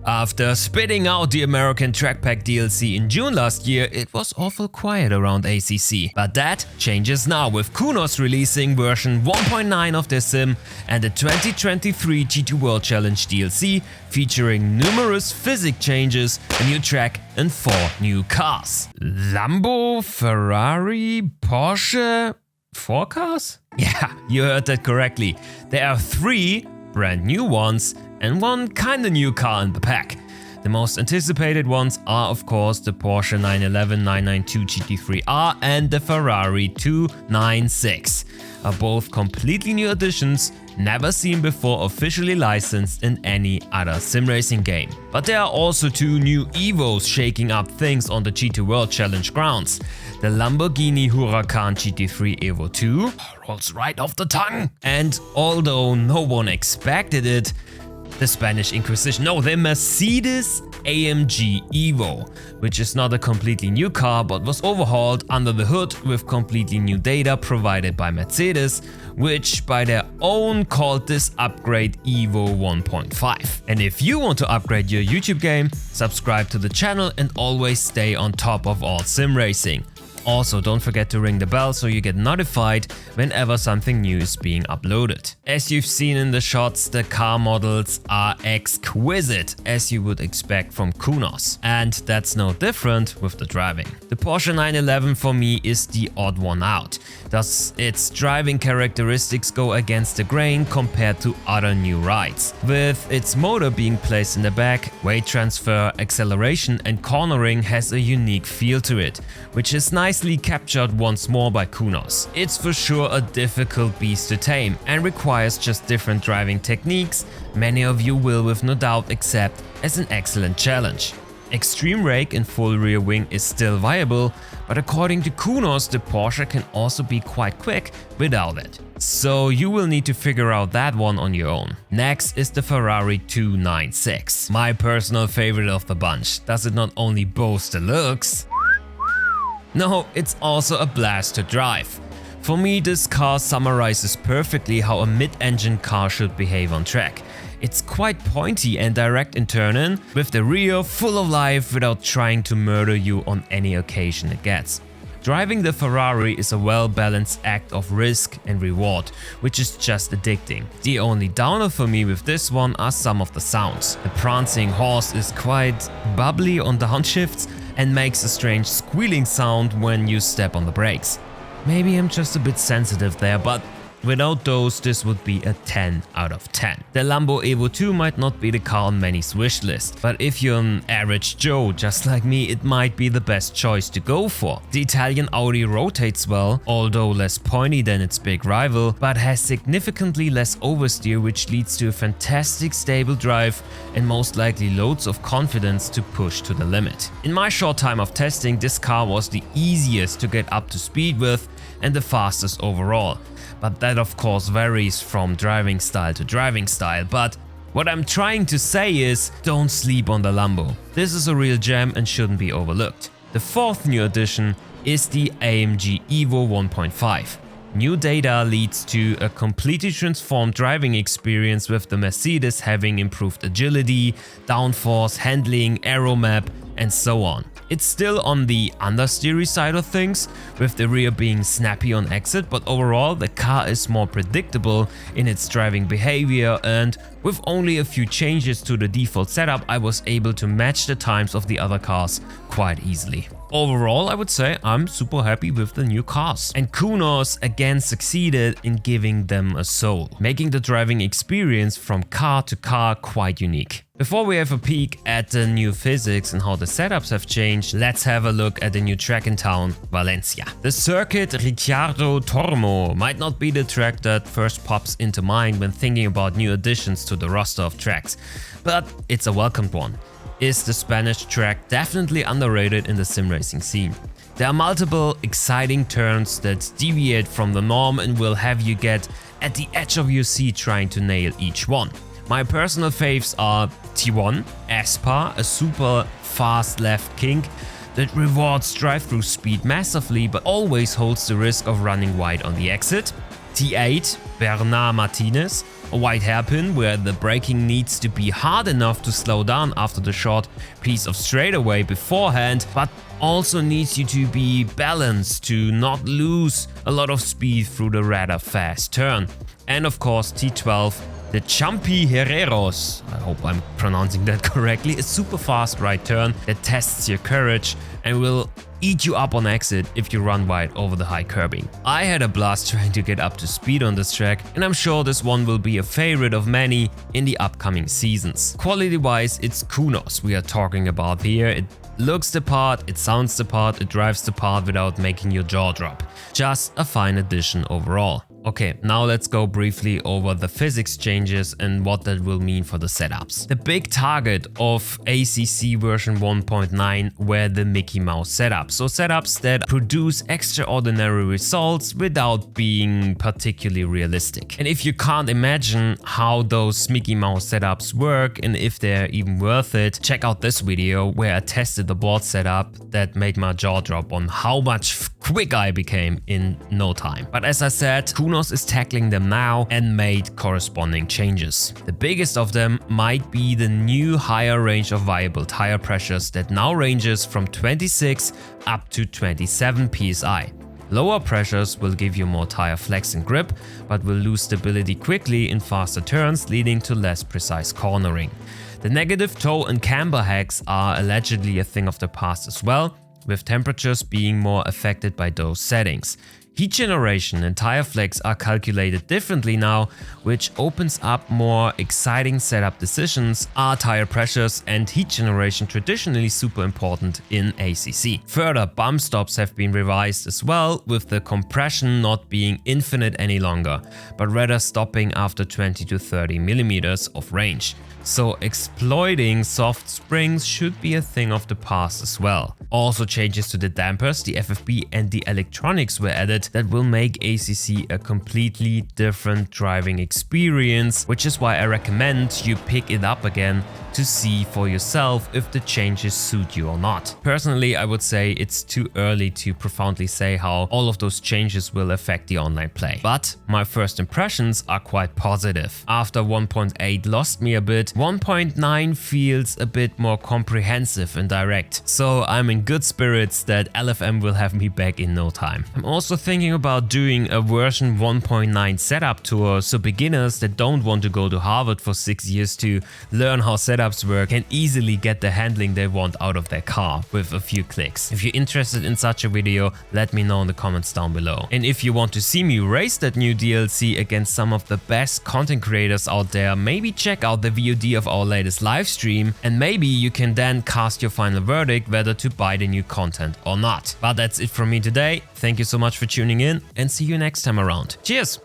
After spitting out the American Track Pack DLC in June last year, it was awful quiet around ACC. But that changes now with Kunos releasing version 1.9 of their sim and the 2023 GT World Challenge DLC featuring numerous physic changes, a new track and 4 new cars. Lambo, Ferrari, Porsche, 4 cars? Yeah, you heard that correctly. There are 3 brand new ones and 1 kinda new car in the pack. The most anticipated ones are of course the Porsche 911 992 GT3R and the Ferrari 296. Are both completely new additions, never seen before officially licensed in any other sim racing game. But there are also 2 new Evos shaking up things on the GT World Challenge grounds. The Lamborghini Huracan GT3 Evo 2 rolls right off the tongue. And although no one expected it, the Spanish Inquisition, no, the Mercedes AMG Evo, which is not a completely new car but was overhauled under the hood with completely new data provided by Mercedes, which by their own called this upgrade Evo 1.5. And if you want to upgrade your YouTube game, subscribe to the channel and always stay on top of all sim racing. Also, don't forget to ring the bell so you get notified whenever something new is being uploaded. As you've seen in the shots, the car models are exquisite, as you would expect from Kunos. And that's no different with the driving. The Porsche 911 for me is the odd one out. Thus, its driving characteristics go against the grain compared to other new rides. With its motor being placed in the back, weight transfer, acceleration and cornering has a unique feel to it, which is nicely captured once more by Kunos. It's for sure a difficult beast to tame and requires just different driving techniques. Many of you will with no doubt accept as an excellent challenge. Extreme rake and full rear wing is still viable, but according to Kunos, the Porsche can also be quite quick without it. So you will need to figure out that one on your own. Next is the Ferrari 296, my personal favorite of the bunch. Does it not only boast the looks? No, it's also a blast to drive. For me, this car summarizes perfectly how a mid-engine car should behave on track. It's quite pointy and direct in turn-in, with the rear full of life without trying to murder you on any occasion it gets. Driving the Ferrari is a well-balanced act of risk and reward, which is just addicting. The only downer for me with this one are some of the sounds. The prancing horse is quite bubbly on downshifts and makes a strange squealing sound when you step on the brakes. Maybe I'm just a bit sensitive there, but without those this would be a 10 out of 10. The Lambo Evo 2 might not be the car on many's wish list, but if you're an average Joe just like me, it might be the best choice to go for. The Italian Audi rotates well, although less pointy than its big rival, but has significantly less oversteer, which leads to a fantastic stable drive and most likely loads of confidence to push to the limit. In my short time of testing, this car was the easiest to get up to speed with and the fastest overall. But that of course varies from driving style to driving style. But what I'm trying to say is, don't sleep on the Lambo. This is a real gem and shouldn't be overlooked. The 4th new addition is the AMG Evo 1.5. New data leads to a completely transformed driving experience, with the Mercedes having improved agility, downforce, handling, aero map and so on. It's still on the understeery side of things, with the rear being snappy on exit, but overall the car is more predictable in its driving behavior, and with only a few changes to the default setup I was able to match the times of the other cars quite easily. Overall, I would say I'm super happy with the new cars. And Kunos again succeeded in giving them a soul, making the driving experience from car to car quite unique. Before we have a peek at the new physics and how the setups have changed, let's have a look at the new track in town, Valencia. The circuit Ricciardo Tormo might not be the track that first pops into mind when thinking about new additions to the roster of tracks, but it's a welcomed one. Is the Spanish track definitely underrated in the sim racing scene? There are multiple exciting turns that deviate from the norm and will have you get at the edge of your seat trying to nail each one. My personal faves are T1, Aspar, a super fast left kink that rewards drive-through speed massively but always holds the risk of running wide on the exit. T8, Bernard Martinez, a wide hairpin where the braking needs to be hard enough to slow down after the short piece of straightaway beforehand, but also needs you to be balanced to not lose a lot of speed through the rather fast turn. And of course T12, the Chumpy Herreros, I hope I'm pronouncing that correctly, a super fast right turn that tests your courage and will eat you up on exit if you run wide over the high curbing. I had a blast trying to get up to speed on this track, and I'm sure this one will be a favorite of many in the upcoming seasons. Quality wise, it's Kunos we are talking about here. It looks the part, it sounds the part, it drives the part without making your jaw drop. Just a fine addition overall. Okay, now let's go briefly over the physics changes and what that will mean for the setups. The big target of ACC version 1.9 were the Mickey Mouse setups. So setups that produce extraordinary results without being particularly realistic. And if you can't imagine how those Mickey Mouse setups work and if they're even worth it, check out this video where I tested the board setup that made my jaw drop on how much quick I became in no time. But as I said, Kunos is tackling them now and made corresponding changes. The biggest of them might be the new higher range of viable tire pressures that now ranges from 26 up to 27 psi. Lower pressures will give you more tire flex and grip, but will lose stability quickly in faster turns, leading to less precise cornering. The negative toe and camber hacks are allegedly a thing of the past as well, with temperatures being more affected by those settings. Heat generation and tire flex are calculated differently now, which opens up more exciting setup decisions. Are tire pressures and heat generation traditionally super important in ACC? Further, bump stops have been revised as well, with the compression not being infinite any longer, but rather stopping after 20 to 30 millimeters of range. So exploiting soft springs should be a thing of the past as well. Also changes to the dampers, the FFB and the electronics were added that will make ACC a completely different driving experience, which is why I recommend you pick it up again to see for yourself if the changes suit you or not. Personally, I would say it's too early to profoundly say how all of those changes will affect the online play. But my first impressions are quite positive. After 1.8 lost me a bit, 1.9 feels a bit more comprehensive and direct. So I'm in good spirits that LFM will have me back in no time. I'm also thinking about doing a version 1.9 setup tour, so beginners that don't want to go to Harvard for 6 years to learn how setups work can easily get the handling they want out of their car with a few clicks. If you're interested in such a video, let me know in the comments down below. And if you want to see me race that new DLC against some of the best content creators out there, maybe check out the VOD of our latest live stream, and maybe you can then cast your final verdict whether to buy the new content or not. But that's it from me today. Thank you so much for tuning in and see you next time around. Cheers!